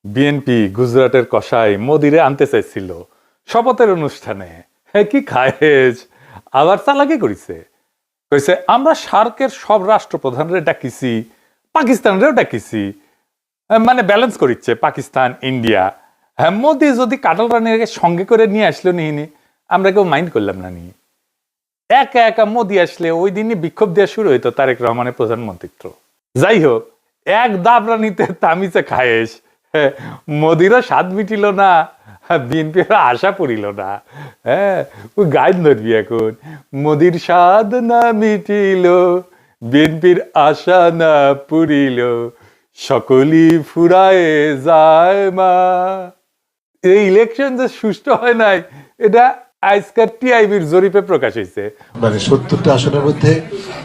BNP গুজরাটের কসাই মোদিরে আনতে চাইছিল শপথের অনুষ্ঠানে। কি খায়েজ, আবার চালাকি করিছে। কইছে আমরা সার্কের সব রাষ্ট্রপ্রধানরে ডাকিছি, পাকিস্তানরেও ডাকিছি, মানে ব্যালেন্স করিচ্ছে পাকিস্তান ইন্ডিয়া। হ্যাঁ, মোদি যদি কাটাল রানীকে সঙ্গে করে নিয়ে আসলো নিহিনি, আমরা কেউ মাইন্ড করলাম না নি। একা একা মোদি আসলে ওই দিনই বিক্ষোভ দেওয়া শুরু হইতো তারেক রহমানের প্রধানমন্ত্রিত্ব। যাই হোক, এক দাবরানিতে তামিছে খায়েশ। মোদিরও স্বাদ মিটিল না, বিএনপির আশা পড়িল না। হ্যাঁ, ওই গাইড ধরবি এখন, মোদির স্বাদ না মিটিল, বিএনপির আশা না পুরিল, সকলই ফুরায়ে যায় মা। এই ইলেকশন যে সুষ্ঠু হয় নাই, এটা আজকের টিআইবির জরিপে প্রকাশ হয়েছে। মানে 70টা আসনের মধ্যে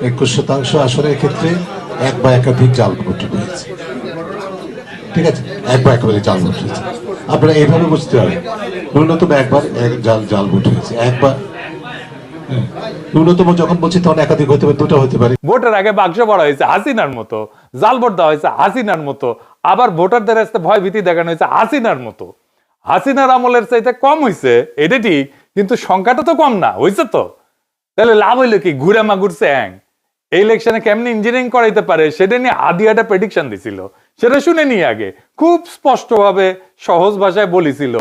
21% আসনের ক্ষেত্রে এক বা একাধিক জাল ভোট হয়েছে। ঠিক আছে, এক বা একেবারে জাল ভোট হয়েছে। আপনারা এইভাবে বুঝতে পারেন, ন্যূনতম একবার জাল ভোট হয়েছে, একবার। ন্যূনতম যখন বলছি তখন একাধিক হতে পারে, দুটো হতে পারে। ভোটের আগে বাক্স ভরা হয়েছে হাসিনার মতো, জাল ভোট দেওয়া হয়েছে হাসিনার মতো, আবার ভোটারদের আসতে ভয় ভীতি দেখানো হয়েছে হাসিনার মতো। হাসিনার আমলের চাইতে কম হয়েছে, এটা ঠিক, কিন্তু সংখ্যাটা তো কম না হয়েছে। তো তাহলে লাভ হইলো কি? ঘুরে মাগুর চ্যাং এই ইলেকশনে কেমনি ইঞ্জিনিয়ারিং করাইতে পারে সেটা নিয়ে আদিয়াটা প্রেডিকশন দিছিল। সেটা শুনে নিয়ে আগে খুব স্পষ্টভাবে সহজ ভাষায় বলেছিল,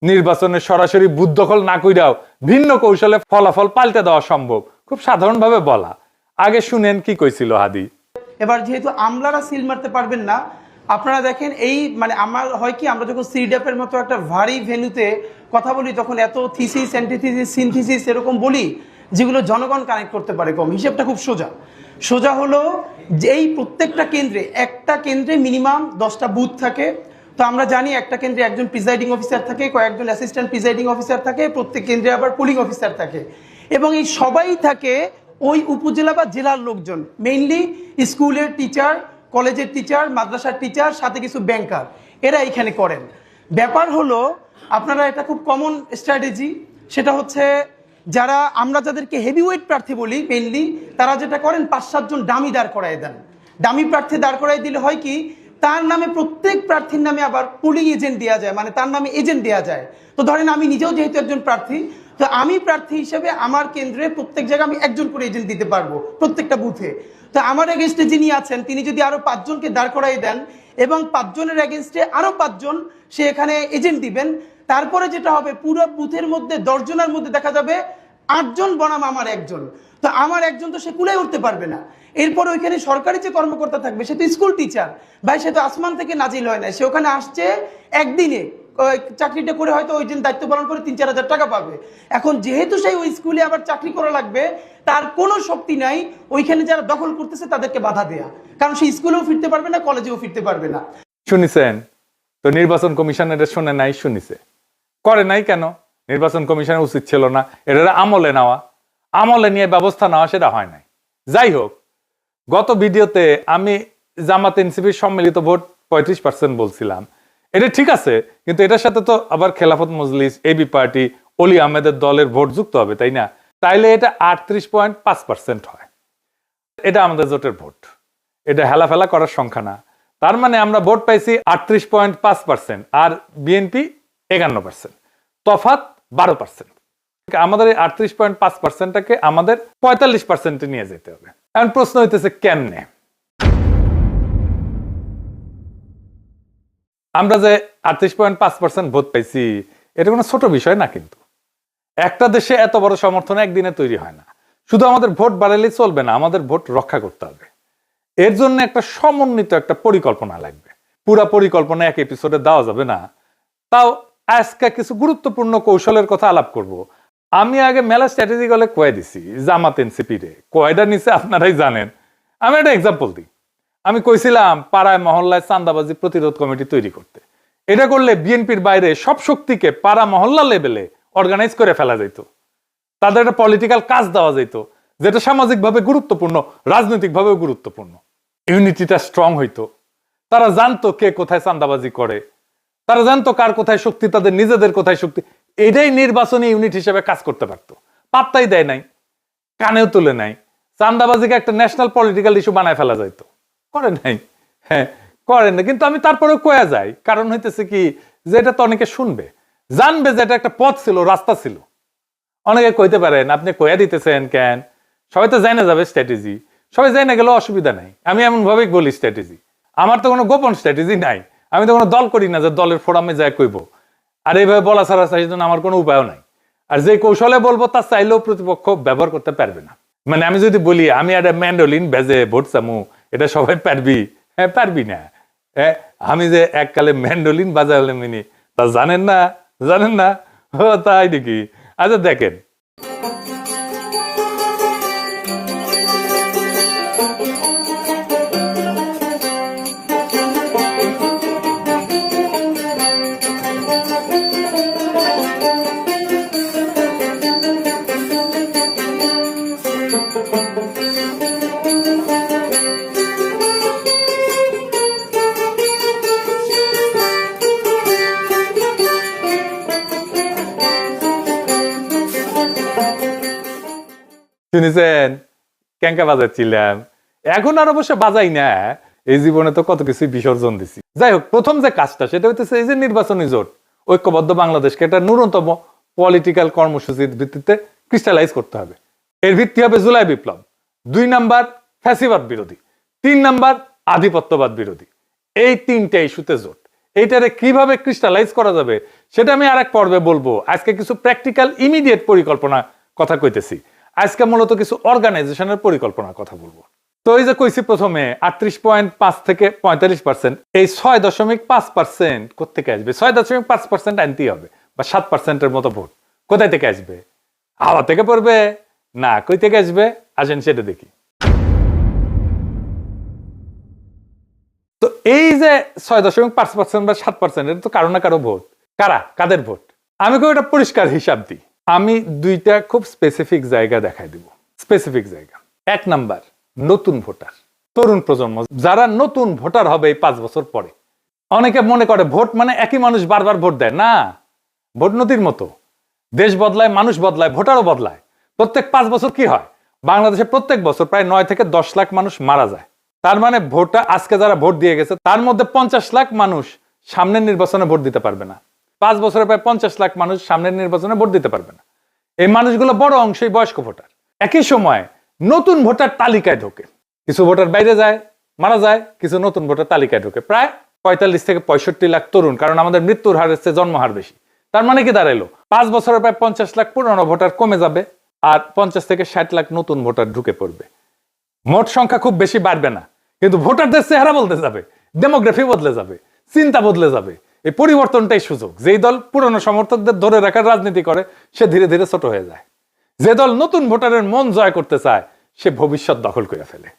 নির্বাচনে সরাসরি বুথ দখল না কইরাও ভিন্ন কৌশলে ফলাফল পাল্টে দেওয়া সম্ভব। খুব সাধারণভাবে বলা। আগে শুনেন কি কইছিল হাদি। এবার যেহেতু আমলারা সিল মারতে পারবেন না, আপনারা দেখেন এই মানে আমার হয় কি, আমরা যখন সিডাপের মতো একটা ভারী ভেন্যুতে কথা বলি তখন এত থিসিস অ্যান্টিথিসিস সিনথিসিস এরকম বলি যেগুলো জনগণ কানেক্ট করতে পারে কম। হিসেবটা খুব সোজা হলো যে এই প্রত্যেকটা কেন্দ্রে, একটা কেন্দ্রে মিনিমাম 10টা বুথ থাকে। তো আমরা জানি একটা কেন্দ্রে একজন প্রিজাইডিং অফিসার থাকে, কয়েকজন অ্যাসিস্ট্যান্ট প্রিজাইডিং অফিসার থাকে, প্রত্যেক কেন্দ্রে আবার পোলিং অফিসার থাকে, এবং এই সবাই থাকে ওই উপজেলা বা জেলার লোকজন, মেইনলি স্কুলের টিচার, কলেজের টিচার, মাদ্রাসার টিচার, সাথে কিছু ব্যাংকার, এরা এখানে করেন। ব্যাপার হলো আপনারা এটা খুব কমন স্ট্র্যাটেজি, সেটা হচ্ছে যারা আমরা যাদেরকে হেভিওয়েট প্রার্থী বলি মেইনলি, তারা যেটা করেন 5-7 জন ডামি দাঁড় করায় দেন। ডামি প্রার্থী দাঁড় করাই দিলে হয় কি, তার নামে প্রত্যেক প্রার্থীর নামে আবার পুলিং এজেন্ট দেওয়া যায়, মানে তার নামে এজেন্ট দেওয়া যায়। তো ধরেন আমি নিজেও যেহেতু একজন প্রার্থী, তো আমি প্রার্থী হিসেবে আমার কেন্দ্রে প্রত্যেক জায়গায় আমি একজন করে এজেন্ট দিতে পারবো প্রত্যেকটা বুথে। তো আমার এগেনস্টে যিনি আছেন তিনি যদি আরো 5 জনকে দাঁড় করাই দেন এবং 5 জনের এগেনস্টে আরো 5 জন সে এখানে এজেন্ট দিবেন, তারপরে যেটা হবে পুরো বুথের মধ্যে 10 জনের মধ্যে দেখা যাবে 8 জন বনাম আমার একজন। তো আমার একজন তো সে কুলাই উঠতে পারবে না। এরপর ওইখানে সরকারি যে কর্মকর্তা থাকবে সে তো স্কুল টিচার ভাই, সে তো আসমান থেকে নাজিল হয় না, সে ওখানে আসছে একদিনে চাকরিটা করে হয়তো ওই দিন দায়িত্ব পালন করে 3-4 হাজার টাকা পাবে। এখন যেহেতু সেই ওই স্কুলে আবার চাকরি করা লাগবে, তার কোনো শক্তি নাই ওইখানে যারা দখল করতেছে তাদেরকে বাধা দেয়া, কারণ সে স্কুলেও ফিরতে পারবে না, কলেজেও ফিরতে পারবে না। শুনিছেন তো? নির্বাচন কমিশন এটা শুনে নাই, শুনিছে, করে নাই কেন? নির্বাচন কমিশনের উচিত ছিল না এটা আমলে নেওয়া, আমলে নিয়ে ব্যবস্থা নেওয়া, সেটা হয় নাই। যাই হোক, গত ভিডিওতে আমি জামাত এনসিপির সম্মিলিত ভোট 35% বলছিলাম, এটা ঠিক আছে, কিন্তু এটার সাথে তো আবার খেলাফত মজলিস, এবি পার্টি, অলি আহমেদের দলের ভোট যুক্ত হবে, তাই না? তাইলে এটা 38.5% হয়। এটা আমাদের জোটের ভোট, এটা হেলাফেলা করার সংখ্যা না। তার মানে আমরা ভোট পাইছি 38.5% আর বিএনপি 51%, তফাৎ 12%। আমাদের এই 38.5%টাকে আমাদের 45%-এ নিয়ে যেতে হবে। এখন প্রশ্ন হইতেছে কেমনে? আমরা যে 38.5% ভোট পাইছি এটা কোনো ছোট বিষয় না, কিন্তু একটা দেশে এত বড় সমর্থন একদিনে তৈরি হয় না। শুধু আমাদের ভোট বাড়ালেই চলবে না, আমাদের ভোট রক্ষা করতে হবে। এর জন্য একটা সমন্বিত একটা পরিকল্পনা লাগবে। পুরা পরিকল্পনা এক এপিসোডে দেওয়া যাবে না। তাও আজকে কিছু গুরুত্বপূর্ণ কৌশলের কথা আলাপ করব। আমি আগে মেলা স্ট্র্যাটেজি গলে কয়ে দিছি জামাত এনসিপি রে, কয়টা নিচে আপনারাই জানেন। আমি একটা এক্সাম্পল দিই। আমি কইছিলাম পাড়ায় মহল্লায় চাঁদাবাজি প্রতিরোধ কমিটি তৈরি করতে। এটা করলে বিএনপির বাইরে সব শক্তিকে পাড়া মহল্লা লেভেলে অর্গানাইজ করে ফেলা যেত, তাদের একটা পলিটিক্যাল কাজ দেওয়া যেত, যেটা সামাজিকভাবে গুরুত্বপূর্ণ, রাজনৈতিকভাবেও গুরুত্বপূর্ণ। ইউনিটিটা স্ট্রং হইতো। তারা জানতো কে কোথায় চাঁদাবাজি করে, তারা জানতো কার কোথায় শক্তি, তাদের নিজেদের কোথায় শক্তি। এটাই নির্বাচনী ইউনিট হিসেবে কাজ করতে পারতো। পাত্তাই দেয় নাই, কানেও তুলে নাই। চাঁদাবাজিকে একটা ন্যাশনাল পলিটিক্যাল ইস্যু বানায় ফেলা যাইতো, করে নাই। হ্যাঁ, করেন না, কিন্তু আমি তারপরেও কয়া যাই, কারণ হইতেছে কি যে এটা তো অনেকে শুনবে, জানবে যে এটা একটা পথ ছিল, রাস্তা ছিল। অনেকে কইতে পারেন আপনি কয়া দিতেছেন কেন, সবাই তো জানা যাবে স্ট্র্যাটেজি, সবাই জানা গেলেও অসুবিধা নাই। আমি এমন ভাবেই বলি স্ট্র্যাটেজি, আমার তো কোনো গোপন স্ট্র্যাটেজি নাই, আমি তো কোনো দল করি না যে দলের ফোরামে যায় কইব। আর এইভাবে বলা ছাড়া সেই জন্য আমার কোনো উপায়ও নাই। আর যে কৌশলে বলবো তা চাইলেও প্রতিপক্ষ ব্যবহার করতে পারবে না। মানে আমি যদি বলি আমি একটা ম্যান্ডোলিন বেজে ভোট চামু, এটা সবাই পারবি? হ্যাঁ পারবি না। হ্যাঁ, আমি যে এককালে ম্যান্ডোলিন বাজালাম তা জানেন না, জানেন না? ও তাই নাকি? আচ্ছা দেখেন, শুনেছেন ক্যাঙ্কা বাজাচ্ছিলাম, এখন আর অবশ্য বাজাই না, এই জীবনে তো কত কিছু বিসর্জন দিছি। যাই হোক, প্রথম যে কাজটা সেটা হইতেছে এই যে নির্বাচনী জোট, ঐক্যবদ্ধ বাংলাদেশকে একটা ন্যূনতম পলিটিক্যাল কর্মসূচির ভিত্তিতে ক্রিস্টালাইজ করতে হবে। এর ভিত্তি হবে জুলাই বিপ্লব, 2 নাম্বার ফ্যাসিবাদ বিরোধী, 3 নাম্বার আধিপত্যবাদ বিরোধী। এই 3টে ইস্যুতে জোট। এইটারে কিভাবে ক্রিস্টালাইজ করা যাবে সেটা আমি আরেক পর্বে বলবো। আজকে কিছু প্র্যাকটিক্যাল ইমিডিয়েট পরিকল্পনা কথা কইতেছি, আজকে মূলত কিছু অর্গানাইজেশনের পরিকল্পনার কথা বলবো। তো এই যে কইছি প্রথমে 38.5 থেকে 45%, এই 6.5% কোথেকে আসবে? 6.5% আনতেই হবে, বা 7%-এর মতো ভোট কোথায় থেকে আসবে? হাওয়া থেকে পড়বে না কই থেকে আসবে? আসেন সেটা দেখি। তো এই যে 6.5% বা 7%, এটা তো কারো না কারো ভোট। কারা, কাদের ভোট? আমি কেউ এটা পরিষ্কার হিসাব দিই। আমি 2টা খুব স্পেসিফিক জায়গা দেখাই দিব। স্পেসিফিক জায়গা, 1 নাম্বার নতুন ভোটার, তরুণ প্রজন্ম, যারা নতুন ভোটার হবে এই 5 বছর পরে। অনেকে মনে করে ভোট মানে একই মানুষ বারবার ভোট দেয়, না। ভোট নদীর মতো, দেশ বদলায়, মানুষ বদলায়, ভোটারও বদলায়। প্রত্যেক 5 বছর কি হয়, বাংলাদেশে প্রত্যেক বছর প্রায় 9 থেকে 10 লাখ মানুষ মারা যায়। তার মানে ভোটটা আজকে যারা ভোট দিয়ে গেছে তার মধ্যে 50 লাখ মানুষ সামনের নির্বাচনে ভোট দিতে পারবে না। 5 বছরে প্রায় 50 লাখ মানুষ সামনের নির্বাচনে ভোট দিতে পারবে না। এই মানুষগুলো বড় অংশই বয়স্ক ভোটার। একই সময় নতুন ভোটার তালিকায় ঢোকে, কিছু ভোটার বাইরে যায়, মারা যায়, কিছু নতুন ভোটার তালিকায় ঢোকে। প্রায় 45 থেকে 65 লাখ তরুণ, কারণ আমাদের মৃত্যুর হার হচ্ছে জন্মহার বেশি। তার মানে কি দাঁড়াইলো, 5 বছরে প্রায় 50 লাখ পুরনো ভোটার কমে যাবে, আর 50 থেকে 60 লাখ নতুন ভোটার ঢুকে পড়বে। মোট সংখ্যা খুব বেশি বাড়বে না, কিন্তু ভোটারদের চেহারা বদলে যাবে, ডেমোগ্রাফি বদলে যাবে, চিন্তা বদলে যাবে। এই পরিবর্তনটাই সুযোগ। যেই দল পুরনো সমর্থকদের ধরে রাখার রাজনীতি করে সে ধীরে ধীরে ছোট হয়ে যায়। যে দল নতুন ভোটারের মন জয় করতে চায় সে ভবিষ্যৎ দখল করে ফেলে।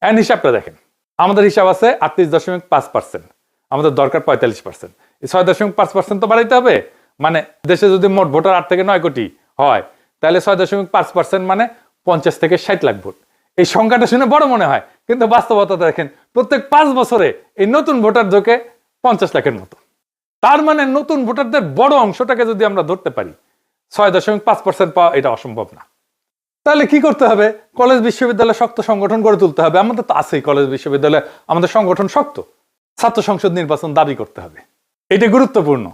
এন্ড হিসাবটা দেখেন, আমাদের হিসাব আছে 38.5%, আমাদের দরকার 45%। এই 6.5% তো বাড়াইতে হবে। মানে দেশে যদি মোট ভোটার 8 থেকে 9 কোটি হয়, তাহলে 6.5% মানে 50 থেকে 60 লাখ ভোট। এই সংখ্যাটা শুনে বড় মনে হয়, কিন্তু বাস্তবতা দেখেন প্রত্যেক 5 বছরে এই নতুন ভোটার ঢোকে 50 লাখের মতো। তার মানে নতুন ভোটারদের বড় অংশটাকে যদি আমরা ধরতে পারি, 6.5% পাওয়া এটা অসম্ভব না। তাহলে কি করতে হবে? কলেজ বিশ্ববিদ্যালয়ে শক্ত সংগঠন গড়ে তুলতে হবে। আমাদের তো আছেই কলেজ বিশ্ববিদ্যালয়ে, আমাদের সংগঠন শক্ত। ছাত্র সংসদ নির্বাচন দাবি করতে হবে, এটা গুরুত্বপূর্ণ।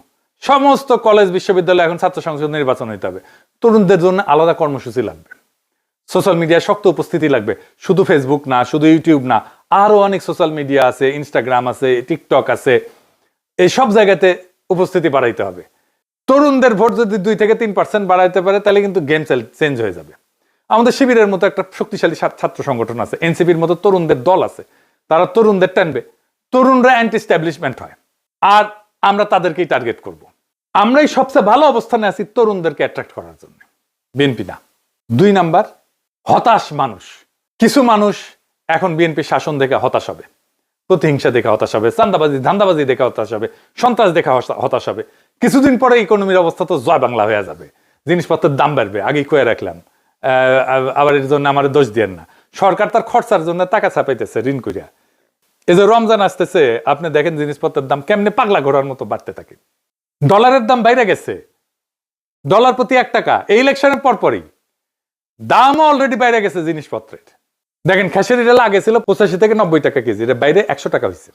সমস্ত কলেজ বিশ্ববিদ্যালয়ে এখন ছাত্র সংসদ নির্বাচন হইতে হবে। তরুণদের জন্য আলাদা কর্মসূচি লাগবে, সোশ্যাল মিডিয়ায় শক্ত উপস্থিতি লাগবে। শুধু ফেসবুক না, শুধু ইউটিউব না, আরো অনেক সোশ্যাল মিডিয়া আছে, ইনস্টাগ্রাম আছে, টিকটক আছে, এই সব জায়গাতে উপস্থিতি বাড়াইতে হবে। তরুণদের ভোট যদি 2 থেকে 3% বাড়াইতে পারে তাহলে কিন্তু গেম চেঞ্জ হয়ে যাবে। আমাদের শিবিরের মতো একটা শক্তিশালী ছাত্র সংগঠন আছে, এনসিপির মতো তরুণদের দল আছে, তারা তরুণদের টানবে। তরুণরা অ্যান্টি এস্টাবলিশমেন্ট হয়, আর আমরা তাদেরকেই টার্গেট করব। আমরাই সবচেয়ে ভালো অবস্থানে আছি তরুণদেরকে অ্যাট্রাক্ট করার জন্য, বিএনপি না। 2 নাম্বার, হতাশ মানুষ। কিছু মানুষ এখন বিএনপি শাসন দেখে হতাশ হবে, প্রতিহিংসা দেখে হতাশ হবে, চান্দাবাজি ধান্দাবাজি দেখে হতাশ হবে, সন্ত্রাস দেখে হতাশ হবে। কিছুদিন পরে ইকোনমির অবস্থা তো জয় বাংলা হয়ে যাবে, জিনিসপত্রের দাম বাড়বে। আগেই কয়ে রাখলাম, আবার এর জন্য আমার দোষ দিয়েন না। সরকার তার খরচার জন্য টাকা ছাপাইতেছে ঋণ করিয়া। এই যে রমজান আসতেছে, আপনি দেখেন জিনিসপত্রের দাম কেমনে পাগলা ঘোড়ার মতো বাড়তে থাকে। ডলারের দাম বাইরে গেছে, ডলার প্রতি 1 টাকা। এই ইলেকশনের পরপরই দামও অলরেডি বাইরে গেছে জিনিসপত্রের। দেখেন খেসারির আগে ছিল 85 থেকে 90 টাকা কেজি, এর বাইরে 100 টাকা হয়েছে।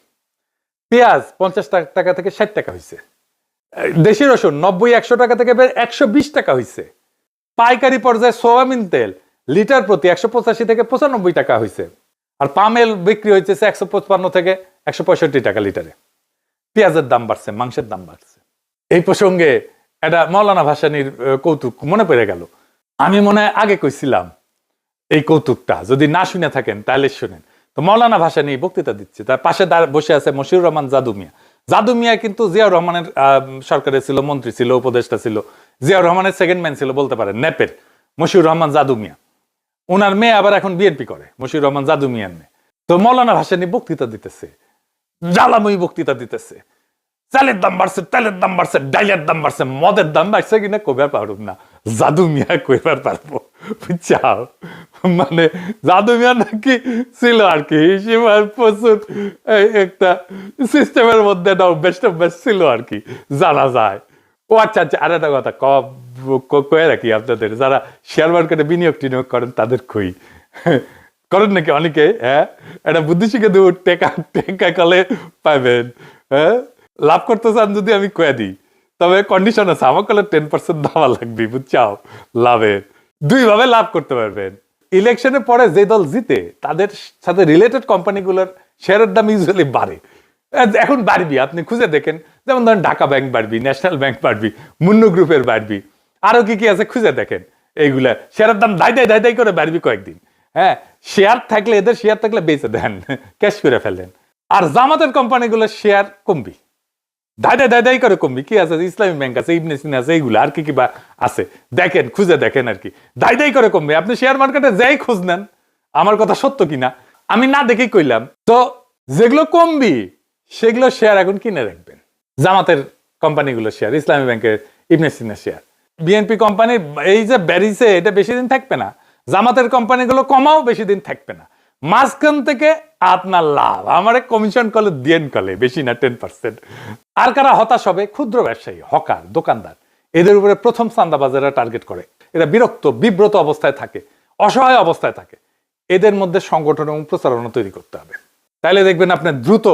পেঁয়াজ 50 টাকা থেকে 60 টাকা হয়েছে, দেশি রসুন 90-100 টাকা থেকে 120 টাকা হয়েছে, পাইকারি পর্যায়ে সোয়াবিন তেল লিটার প্রতি 185 থেকে 95 টাকা হয়েছে, আর পামেল বিক্রি হয়েছে 155 থেকে 165 টাকা লিটারে। পেঁয়াজের দাম বাড়ছে, মাংসের দাম বাড়ছে। এই প্রসঙ্গে এটা মৌলানা ভাসানীর কৌতুক মনে পড়ে গেল। আমি মনে হয় আগে কইছিলাম এই কৌতুকটা, যদি না শুনে থাকেন তাহলে শুনেন। তো মৌলানা ভাসানী বক্তৃতা দিচ্ছে, তার পাশে বসে আছে মশিউর রহমান জাদু মিয়া। জাদু মিয়া কিন্তু জিয়াউর রহমানের সরকারে ছিল, মন্ত্রী ছিল, উপদেষ্টা ছিল, জিয়াউর রহমানের সেকেন্ড ম্যান ছিল বলতে পারেন, ন্যাপের মশিউর রহমান জাদু মিয়া। ওনার মেয়ে আবার এখন বিএনপি করে, মশিউর রহমান জাদু মিয়ার মেয়ে। তো মৌলানা ভাসানী বক্তৃতা দিতেছে, জ্বালাময়ী বক্তৃতা দিতেছে, চালের দাম বাড়ছে, তেলের দাম বাড়ছে, ডাইলের দাম বাড়ছে, মদের দাম বাড়ছে কিনা কইবার পারব না, জাদু মিয়া কইবার পারবো, বুঝছাও? মানে জাদু মিয়া নাকি ছিল আর কি হিসেবে প্রচুর একটা সিস্টেমের মধ্যে বেস্ট অফ বেস্ট ছিল আর কি, জানা যায়। ও আচ্ছা আচ্ছা, আর একটা কথা কয়ে রাখি আপনাদের, যারা শেয়ার মার্কেটে বিনিয়োগ টিনিয়োগ করেন তাদের কই, করেন নাকি অনেকে? হ্যাঁ, এটা বুদ্ধি শিখে দেব, টেকা টেকা কলে পাবেন। হ্যাঁ, লাভ করতে চান যদি আমি কয়ে দিই, তবে কন্ডিশন আছে, আমার কলে 10% দেওয়া লাগবে, বুঝছাও? লাভের দুই ভাবে লাভ করতে পারবেন। ইলেকশনের পরে যে দল জিতে তাদের সাথে রিলেটেড কোম্পানিগুলোর শেয়ারের দাম ইউজুয়ালি বাড়ে। এখন বাড়বি, আপনি খুঁজে দেখেন, যেমন ধরেন ঢাকা ব্যাংক বাড়বি, ন্যাশনাল ব্যাংক বাড়বি, মুন্নু গ্রুপের বাড়বি, আরো কি কি আছে খুঁজে দেখেন। এইগুলা শেয়ারের দাম ধাই করে বাড়বি কয়েকদিন। হ্যাঁ, শেয়ার থাকলে, এদের শেয়ার থাকলে বেঁচে দেন, ক্যাশ করে ফেলেন। আর জামাতের কোম্পানিগুলোর শেয়ার কমবি, ধাই করে কমবি। কি আছে? ইসলামী ব্যাংক আছে, ইবনে সিনা আছে, এইগুলো আর কি কি বা আছে দেখেন, খুঁজে দেখেন আর কি, ধাই করে কমবে। আপনি শেয়ার মার্কেটে যাই খোঁজ নেন, আমার কথা সত্য কিনা আমি না দেখেই কইলাম। তো যেগুলো কমবি সেগুলো শেয়ার এখন কিনে রাখবেন। জামাতের কোম্পানিগুলো শেয়ার, ইসলামী ব্যাংকের, ইবনে সিনা শেয়ার, বিএনপি কোম্পানি এই যে বেরিয়েছে এটা বেশি দিন থাকবে না, জামাতের কোম্পানিগুলো কমাও বেশি দিন থাকবে না। মাঝখান থেকে আপনার লাভ, আমার কমিশন কলে দিয়েন কলে, বেশি না 10%। আর কারা হতাশ হবে? ক্ষুদ্র ব্যবসায়ী, হকার, দোকানদার, এদের উপরে প্রথম চাঁদাবাজেরা টার্গেট করে। এরা বিরক্ত, বিব্রত অবস্থায় থাকে, অসহায় অবস্থায় থাকে। এদের মধ্যে সংগঠন এবং প্রচারণা তৈরি করতে হবে, তাইলে দেখবেন আপনি দ্রুত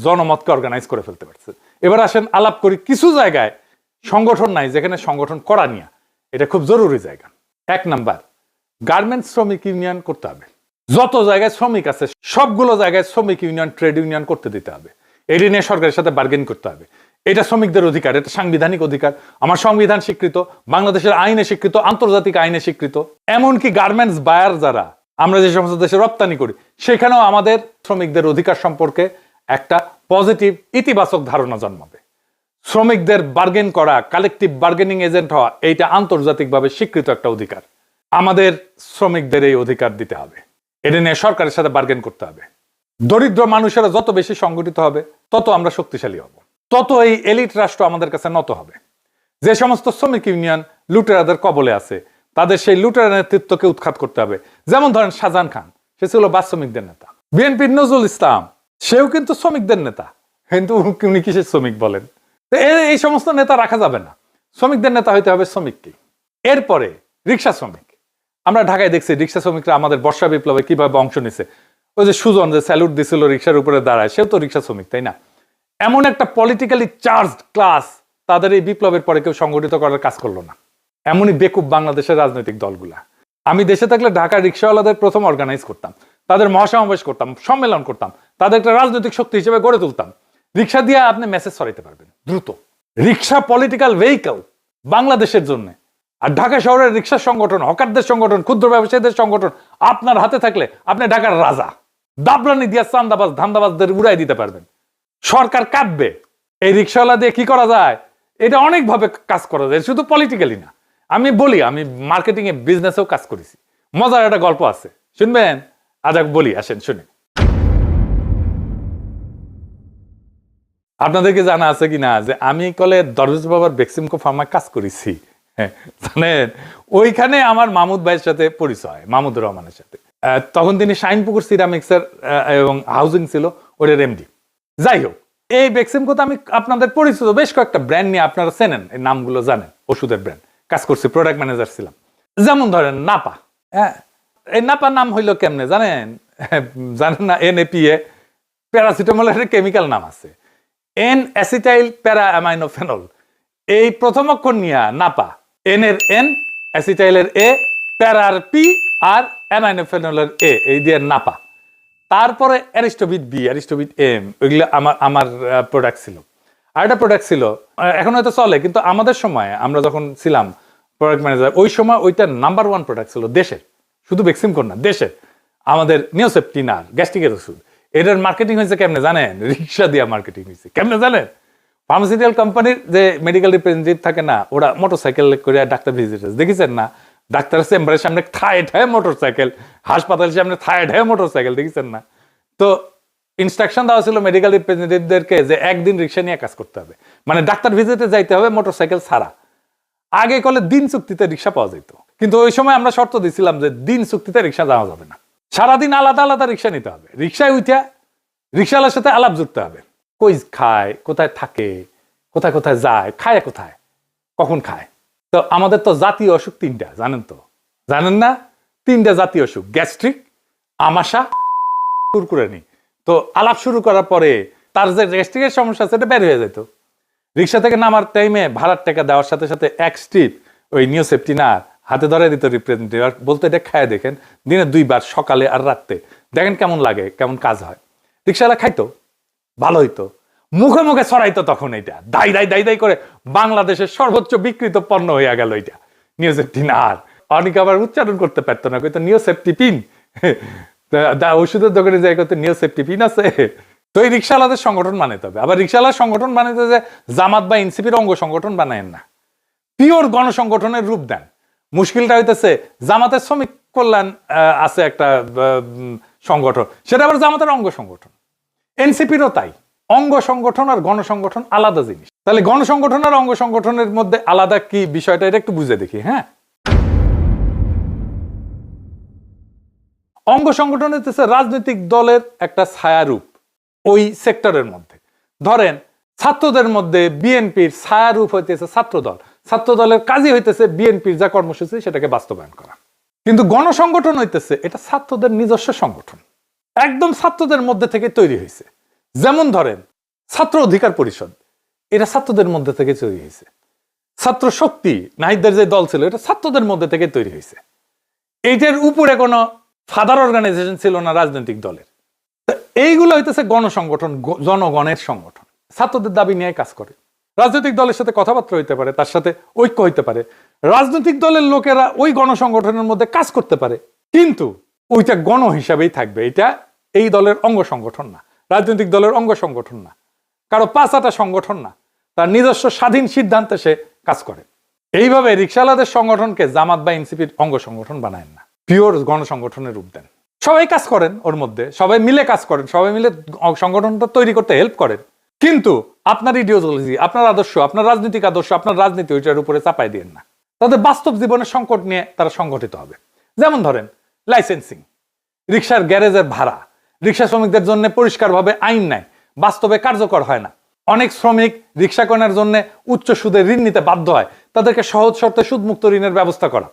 জনমতকে অর্গানাইজ করে ফেলতে পারছেন। এবার আসেন আলাপ করি কিছু জায়গায় সংগঠন নাই যেখানে সংগঠন করা নিয়ে, এটা খুব জরুরি জায়গা। 1 নাম্বার, গার্মেন্টস শ্রমিক ইউনিয়ন করতে হবে। যত জায়গায় শ্রমিক আছে সবগুলো জায়গায় শ্রমিক ইউনিয়ন, ট্রেড ইউনিয়ন করতে দিতে হবে। এটি নিয়ে সরকারের সাথে বার্গেন করতে হবে। এটা শ্রমিকদের অধিকার, এটা সাংবিধানিক অধিকার। আমার সংবিধান স্বীকৃত, বাংলাদেশের আইনে স্বীকৃত, আন্তর্জাতিক আইনে স্বীকৃত। এমনকি গার্মেন্টস বায়ার যারা, আমরা যে সমস্ত দেশে রপ্তানি করি, সেখানেও আমাদের শ্রমিকদের অধিকার সম্পর্কে একটা পজিটিভ, ইতিবাচক ধারণা জন্মাবে। শ্রমিকদের বার্গেন করা, কালেকটিভ বার্গেনিং এজেন্ট হওয়া, এইটা আন্তর্জাতিকভাবে স্বীকৃত একটা অধিকার। আমাদের শ্রমিকদের এই অধিকার দিতে হবে। এটা নিয়ে সরকারের সাথে বার্গেন করতে হবে। দরিদ্র মানুষেরা যত বেশি সংগঠিত হবে তত আমরা শক্তিশালী হব, তত এই এলিট রাষ্ট্র আমাদের কাছে নত হবে। যে সমস্ত শ্রমিক ইউনিয়ন লুটেরাদের কবলে আছে, তাদের সেই লুটেরা নেতৃত্বকে উৎখাত করতে হবে। যেমন ধরেন শাহজাহান খান, সে ছিল বাস শ্রমিকদের নেতা। বিএনপির নজরুল ইসলাম, সেও কিন্তু শ্রমিকদের নেতা, কিন্তু উনি কিসের শ্রমিক বলেন? এই সমস্ত নেতা রাখা যাবে না, শ্রমিকদের নেতা হইতে হবে শ্রমিককেই। এরপরে রিক্সা শ্রমিক, আমরা ঢাকায় দেখছি রিক্সা শ্রমিকরা আমাদের বর্ষা বিপ্লবে কিভাবে অংশ নিছে। ওই যে সুজন যে স্যালুট দিছিল রিক্সার উপরে দাঁড়ায়, সেও তো রিক্সা শ্রমিক, তাই না? এমন একটা পলিটিক্যালি চার্জড ক্লাস তাদের এই বিপ্লবের পরে কেউ সংগঠিত করার কাজ করলো না। এমনই বেকুব বাংলাদেশের রাজনৈতিক দলগুলা। আমি দেশে থাকলে ঢাকার রিক্সাওয়ালাদের প্রথম অর্গানাইজ করতাম, তাদের মহাসমাবেশ করতাম, সম্মেলন করতাম, তাদের একটা রাজনৈতিক শক্তি হিসেবে গড়ে তুলতাম। রিক্সা দিয়ে আপনি মেসেজ ছড়াইতে পারবেন দ্রুত। রিক্সা পলিটিক্যাল ভেহিকল বাংলাদেশের জন্য। আর ঢাকা শহরের রিক্সা সংগঠন, হকারদের সংগঠন, ক্ষুদ্র ব্যবসায়ীদের সংগঠন আপনার হাতে থাকলে আপনি ঢাকার রাজা। দাবরানি দিয়া চান্দাবাজ ধান্দাবাজদের উড়াই দিতে পারবেন। সরকার কাঁদবে। এই রিক্সাওয়ালা দিয়ে কি করা যায়, এটা অনেকভাবে কাজ করা যায়, শুধু পলিটিক্যালি না। আমি বলি, আমি মার্কেটিং এ, বিজনেসেও কাজ করেছি। মজার একটা গল্প আছে, শুনবেন? আজ বলি, আসেন শুনে। আপনাদেরকে জানা আছে কিনা যে আমি কলে দরবেশ বাবার বেক্সিমকো ফার্মায় কাজ করেছি। হ্যাঁ, জানেন, ওইখানে আমার মাহমুদ ভাইয়ের সাথে পরিচয়, মাহমুদুর রহমানের সাথে। তখন তিনি শাইনপুকুর সিরামিক্সের এবং হাউজিং ছিল ওটার এমডি। যাই হোক, এই বেক্সিমকোতে আমি আপনাদের পরিচিত বেশ কয়েকটা ব্র্যান্ড নিয়ে, আপনারা চেনেন, এই নামগুলো জানেন, ওষুধের ব্র্যান্ড কাজ করছি, প্রোডাক্ট ম্যানেজার ছিলাম। যেমন ধরেন নাপা। হ্যাঁ, এই নাপা নাম হইলো কেমনে জানেন? জানেন না? NAPA, প্যারাসিটামলের কেমিক্যাল নাম আছে। এন অ্যাসিটাইল প্যারা অ্যামাইনোফেনল, এই প্রথম অক্ষর নিয়ে নাপা, এন এর এন, অ্যাসিটাইলের এ, প্যারার পি, আর অ্যামাইনোফেনলের এ, এই দিয়ে নাপা। তারপরে অ্যারিস্টোবিট বি, অ্যারিস্টোবিট এম, ওইগুলো আমার প্রোডাক্ট ছিল। আর একটা প্রোডাক্ট ছিল, এখন হয়তো চলে, কিন্তু আমাদের সময় আমরা যখন ছিলাম প্রোডাক্ট ম্যানেজার, ওই সময় ওইটা নাম্বার 1 প্রোডাক্ট ছিল দেশের, শুধু ভ্যাকসিনকোর না, দেশের, আমাদের নিওসেপটিনার গ্যাস্ট্রিকের ওষুধ। এটার মার্কেটিং হয়েছে কেমনে জানেন? রিক্সা দিয়ে মার্কেটিং হয়েছে। কেমনে জানেন? ফার্মাসিউটিক্যাল কোম্পানির যে মেডিকেল রিপ্রেজেন্টেটিভ থাকে না, ওরা মোটরসাইকেল করে ডাক্তার ভিজিটার্স দেখেছেন না? ডাক্তারের চেম্বারের সামনে থায় ঠায় মোটরসাইকেল, হাসপাতালের সামনে থায় ঠায় মোটরসাইকেল, দেখেছেন না? তো ইনস্ট্রাকশন দেওয়া ছিল মেডিকেল রিপ্রেজেন্টেটিভদেরকে যে একদিন রিক্সা নিয়ে কাজ করতে হবে, মানে ডাক্তার ভিজিটে যাইতে হবে মোটরসাইকেল ছাড়া। আগে কলে দিন চুক্তিতে রিক্সা পাওয়া যেত, কিন্তু ওই সময় আমরা শর্ত দিছিলাম যে দিন চুক্তিতে রিক্সা যাওয়া যাবে না, সারাদিন আলাদা আলাদা রিক্সা নিতে হবে। রিক্সায় উঠা রিক্সাওয়ালার সাথে আলাপ জুড়তে হবে, কই খায়, কোথায় থাকে, কোথায় কোথায় যায়, খায় কোথায়, কখন খায়। তো আমাদের তো জাতীয় অসুখ 3টা, জানেন তো? জানেন না? 3টা জাতীয় অসুখ, গ্যাস্ট্রিক, আমাশা, কুরকুরানি। তো আলাপ শুরু করার পরে তার যে গ্যাস্ট্রিকের সমস্যা সেটা বের হয়ে যেত। রিক্সা থেকে নামার টাইমে ভাড়ার টাকা দেওয়ার সাথে সাথে এক স্ট্রিপ ওই নিওসেপটিনার হাতে ধরে দিত রিপ্রেজেন্টেটিভ, বলতো এটা খায় দেখেন, দিনে 2 বার, সকালে আর রাত্রে, দেখেন কেমন লাগে, কেমন কাজ হয়। রিক্সাওয়ালা খাইতো, ভালো হইতো, মুখে মুখে ছড়াইতো। তখন এটা দাই দাই দাই দাই করে বাংলাদেশের সর্বোচ্চ বিকৃত পণ্য হইয়া গেল এটা নিওসেপটিনার। অনেকে আবার উচ্চারণ করতে পারতো না, কইতো নিওসেপটিপিন, ওষুধের দোকানে যাই কত নিওসেপটিপিন আছে। তো এই রিক্সাওয়ালাদের সংগঠন বানাইতে হবে। আবার রিক্সাওয়ালার সংগঠন বানাইতে যে জামাত বা এনসিপির অঙ্গ সংগঠন বানায়েন না, পিওর গণসংগঠনের রূপ দেন। মুশকিলটা হইতেছে জামাতের শ্রমিক কল্যাণ আছে একটা সংগঠন, সেটা আবার জামাতের অঙ্গ সংগঠন। এনসিপিরও তাই, অঙ্গ সংগঠন আর গণসংগঠন আলাদা জিনিস। তাহলে গণসংগঠন আর অঙ্গ সংগঠনের মধ্যে আলাদা কি বিষয়টা, এটা একটু বুঝে দেখি। হ্যাঁ, অঙ্গ সংগঠন হইতেছে রাজনৈতিক দলের একটা ছায়ারূপ ওই সেক্টরের মধ্যে। ধরেন ছাত্রদের মধ্যে বিএনপির ছায়ারূপ হইতেছে ছাত্রদল, ছাত্রদলের কাজই হইতেছে বিএনপির যা কর্মসূচি সেটাকে বাস্তবায়ন করা। কিন্তু গণসংগঠন হইতেছে এটা ছাত্রদের নিজস্ব সংগঠন, একদম ছাত্রদের মধ্যে থেকে তৈরি হয়েছে। যেমন ধরেন ছাত্র অধিকার পরিষদ, এটা ছাত্রদের মধ্যে থেকে তৈরি হয়েছে। ছাত্র শক্তি, নাহিদদের যে দল ছিল, এটা ছাত্রদের মধ্যে থেকে তৈরি হয়েছে। এইটার উপরে কোনো ফাদার অর্গানাইজেশন ছিল না রাজনৈতিক দলের। এইগুলো হইতেছে গণসংগঠন, জনগণের সংগঠন, ছাত্রদের দাবি নিয়ে কাজ করে। রাজনৈতিক দলের সাথে কথাবার্তা হইতে পারে, তার সাথে ঐক্য হইতে পারে, রাজনৈতিক দলের লোকেরা ওই গণসংগঠনের মধ্যে কাজ করতে পারে, কিন্তু ওইটা গণ হিসাবেই থাকবে। এটা এই দলের অঙ্গ সংগঠন না, রাজনৈতিক দলের অঙ্গ সংগঠন না, কারো পাঁচাটা সংগঠন না, তার নিজস্ব স্বাধীন সিদ্ধান্তে সে কাজ করে। এইভাবে রিক্সাওয়ালাদের সংগঠনকে জামাত বা এনসিপির অঙ্গ সংগঠন বানায় না, পিওর গণসংগঠনের রূপ দেন। সবাই কাজ করেন ওর মধ্যে, সবাই মিলে কাজ করেন, সবাই মিলে সংগঠনটা তৈরি করতে হেল্প করেন, কিন্তু আপনার ইডিওলজি, আপনার আদর্শ, আপনার রাজনৈতিক আদর্শ, আপনার রাজনীতি ওইটার উপরে চাপাই দিয়েন না। তাদের বাস্তব জীবনের সংকট নিয়ে তারা সংগঠিত হবে। যেমন ধরেন লাইসেন্সিং, রিক্সার গ্যারেজের ভাড়া, রিক্সা শ্রমিকদের জন্য পরিষ্কারভাবে আইন নাই, বাস্তবে কার্যকর হয় না। অনেক শ্রমিক রিক্সা কেনার জন্য উচ্চ সুদে ঋণ নিতে বাধ্য হয়, তাদেরকে সহজ শর্তে সুদমুক্ত ঋণের ব্যবস্থা করা।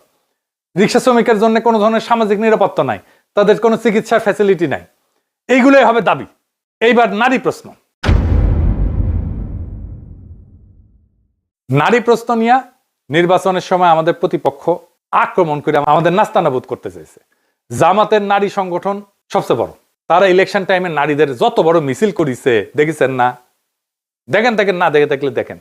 রিক্সা শ্রমিকের জন্য কোনো ধরনের সামাজিক নিরাপত্তা নাই, তাদের কোনো চিকিৎসার ফ্যাসিলিটি নাই। এইগুলোই হবে দাবি। এইবার নারী প্রশ্ন, নারী প্রশ্ন নিয়ে নির্বাচনের সময় আমাদের প্রতিপক্ষ আক্রমণ করে আমাদের নাস্তানাবুদ করতে চাইছে। জামাতের নারী সংগঠন সবচেয়ে বড়, তারা ইলেকশন টাইমে নারীদের যত বড় মিছিল করিছে দেখেছেন না? দেখেন দেখেন, না দেখে থাকলে দেখেন।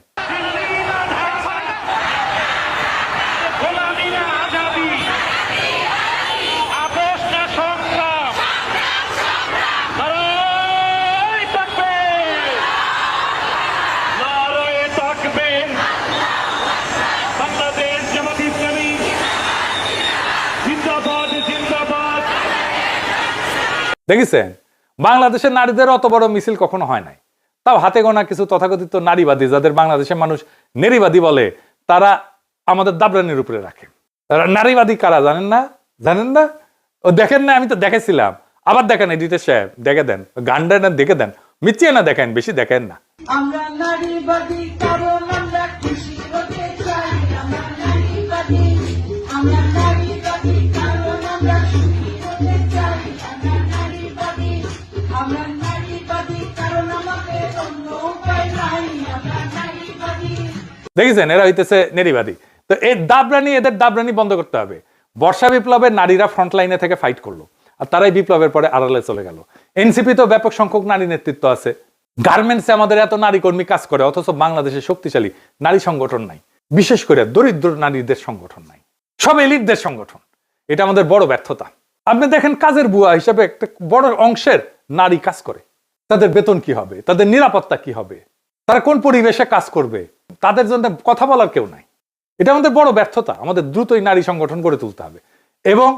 দেখেছেন, বাংলাদেশের নারীদের অত বড় মিছিল কখনো হয় নাই। তাও হাতে গোনা কিছু তথাকথিত নারীবাদী, যাদের বাংলাদেশের মানুষ নারীবাদী বলে, তারা আমাদের দাবরানির উপরে রাখে। নারীবাদী কারা জানেন না? জানেন না? ও দেখেন না? আমি তো দেখেছিলাম। আবার দেখেন, এডিটর সাহেব দেখে দেন, গানটা না দেখে দেন, মিচিয়ে না দেখেন, বেশি দেখেন না। আমরা নারীবাদী কারণ আমরা খুশি হতে চাই, আমরা নারীবাদী, আমরা নারীবাদী কারণ আমরা সুখী হতে চাই, আমরা নারীবাদী, আমরা নারীবাদী কারণ আমাদের অন্য উপায় দেখেছেন, এরা হইতেছে নারীবাদী। তো এদের দাবরানি বন্ধ করতে হবে। বর্ষা বিপ্লবের নারীরা ফ্রন্ট লাইনে থেকে ফাইট করলো, আর তারাই বিপ্লবের পরে আড়ালে চলে গেল। এনসিপি তো ব্যাপক সংখ্যক নারী নেতৃত্ব আছে। গার্মেন্টসে আমাদের এত নারী কর্মী কাজ করে, অথচ বাংলাদেশে শক্তিশালী নারী সংগঠন নাই, বিশেষ করে দরিদ্র নারীদের সংগঠন নাই, সব এলিটদের সংগঠন। এটা আমাদের বড় ব্যর্থতা। আপনি দেখেন, কাজের বুয়া হিসাবে একটা বড় অংশের নারী কাজ করে। তাদের বেতন কি হবে, তাদের নিরাপত্তা কি হবে, তারা কোন পরিবেশে কাজ করবে, তাদের জন্য কথা বলার কেউ নাই। এটা আমাদের বড় ব্যর্থতা। আমাদের দ্রুতই নারী সংগঠন গড়ে তুলতে হবে, এবং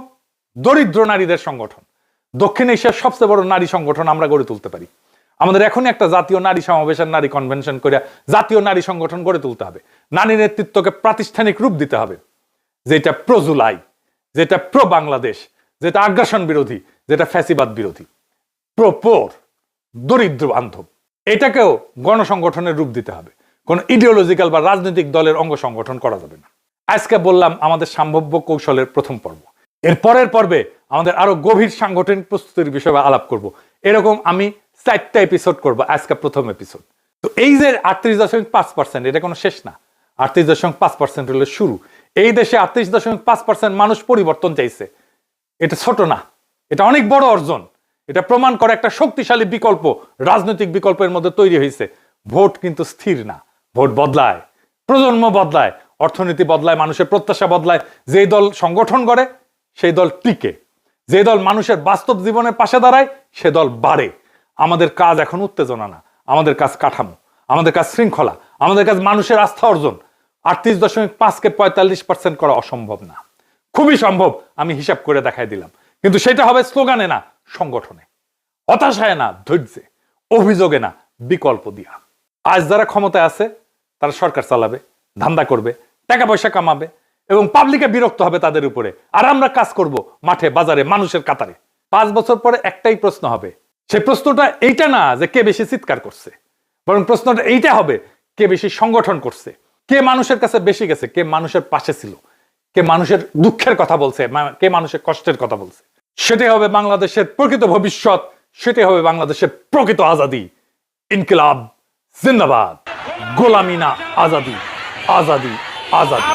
দরিদ্র নারীদের সংগঠন, দক্ষিণ এশিয়ার সবচেয়ে বড় নারী সংগঠন আমরা গড়ে তুলতে পারি। আমাদের এখনই একটা জাতীয় নারী সমাবেশের নারী কনভেনশন করে জাতীয় নারী সংগঠন গড়ে তুলতে হবে। নারী নেতৃত্বকে প্রাতিষ্ঠানিক রূপ দিতে হবে, যেটা প্রো জুলাই, যেটা প্রো বাংলাদেশ, যেটা আগ্রাসন বিরোধী, যেটা ফ্যাসিবাদ বিরোধী, প্রো পোর, দরিদ্র বান্ধব। এটাকেও গণসংগঠনের রূপ দিতে হবে। কোন ইডিওলজিক্যাল বা রাজনৈতিক দলের অঙ্গ সংগঠন করা যাবে না। আজকে বললাম আমাদের সম্ভাব্য কৌশলের প্রথম পর্ব। এর পরের পর্বে আমাদের আরো গভীর সাংগঠনিক প্রস্তুতির বিষয়ে আলাপ করব। এরকম আমি 4টা এপিসোড করব, আজকে প্রথম এপিসোড। তো এই যে 38.5%, এটা কোনো শেষ না। 38.5% হলো শুরু। এই দেশে 38.5% মানুষ পরিবর্তন চাইছে। এটা ছোট না, এটা অনেক বড় অর্জন। এটা প্রমাণ করে একটা শক্তিশালী বিকল্প, রাজনৈতিক বিকল্পের মধ্যে তৈরি হয়েছে। ভোট কিন্তু স্থির না, ভোট বদলায়, প্রজন্ম বদলায়, অর্থনীতি বদলায়, মানুষের প্রত্যাশা বদলায়। যেই দল সংগঠন করে সেই দল টিকে, যে দল মানুষের বাস্তব জীবনের পাশে দাঁড়ায় সে দল বাড়ে। আমাদের কাজ এখন উত্তেজনা না, আমাদের কাজ কাঠামো, আমাদের কাজ শৃঙ্খলা, আমাদের কাজ মানুষের আস্থা অর্জন। 38.5কে 45% করা অসম্ভব না, খুবই সম্ভব। আমি হিসাব করে দেখাই দিলাম, কিন্তু সেটা হবে স্লোগানে না, সংগঠনে, হতাশায় না, ধৈর্যে, অভিযোগে না, বিকল্প দিয়া। আজ যারা ক্ষমতায় আছে তারা সরকার চালাবে, ধান্দা করবে, টাকা পয়সা কামাবে, এবং পাবলিকে বিরক্ত হবে তাদের উপরে। আর আমরা কাজ করব মাঠে, বাজারে, মানুষের কাতারে। 5 বছর পরে একটাই প্রশ্ন হবে। সেই প্রশ্নটা এইটা না যে কে বেশি চিৎকার করছে, বরং প্রশ্নটা এইটা হবে কে বেশি সংগঠন করছে, কে মানুষের কাছে বেশি গেছে, কে মানুষের পাশে ছিল, কে মানুষের দুঃখের কথা বলছে, কে মানুষের কষ্টের কথা বলছে। সেটাই হবে বাংলাদেশের প্রকৃত ভবিষ্যৎ, সেটাই হবে বাংলাদেশের প্রকৃত আজাদি। ইনকিলাব জিন্দাবাদ, গোলামি না আজাদি, আজাদি আজাদি।